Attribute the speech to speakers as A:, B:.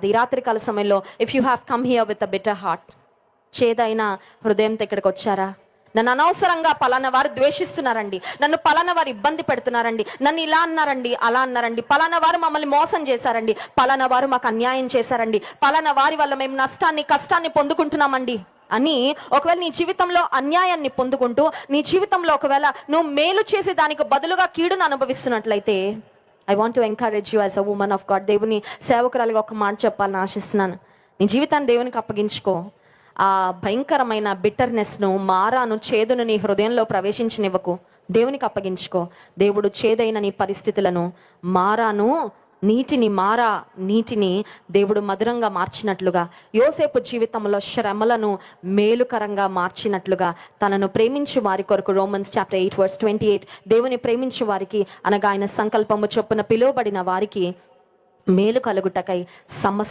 A: ఈ రాత్రికాల సమయంలో if you have come here with a bitter heart, చేదైన హృదయంతో ఇక్కడికి వచ్చారా? నన్ను అనవసరంగా పలానా వారు ద్వేషిస్తున్నారండి, నన్ను పలానా వారు ఇబ్బంది పెడుతున్నారండి, నన్ను ఇలా అన్నారండి, అలా అన్నారండి, పలానా వారు మమ్మల్ని మోసం చేశారండి, పలానా వారు మాకు అన్యాయం చేశారండి, పలానా వారి వల్ల మేము నష్టాన్ని కష్టాన్ని పొందుకుంటున్నామండి అని ఒకవేళ నీ జీవితంలో అన్యాయాన్ని పొందుకుంటూ, నీ జీవితంలో ఒకవేళ నువ్వు మేలు చేసి దానికి బదులుగా కీడును అనుభవిస్తున్నట్లయితే, I want to encourage you as a woman of God. దేవుని సేవకురాలుగా ఒక మాట చెప్పాలని ఆశిస్తున్నాను. నీ జీవితాన్ని దేవునికి అప్పగించుకో. ఆ భయంకరమైన బిట్టర్నెస్ను, మారాను, చేదును నీ హృదయంలో ప్రవేశించనివ్వకు. దేవునికి అప్పగించుకో. దేవుడు చేదైన నీ పరిస్థితులను, నీటిని దేవుడు మధురంగా మార్చినట్లుగా, యోసేపు జీవితంలో శ్రమలను మేలుకరంగా మార్చినట్లుగా, తనను ప్రేమించు వారి కొరకు రోమన్స్ చాప్టర్ 8:28 దేవుని ప్రేమించు వారికి అనగా ఆయన సంకల్పము చొప్పున పిలువబడిన వారికి మేలు కలుగుటకై సమస్త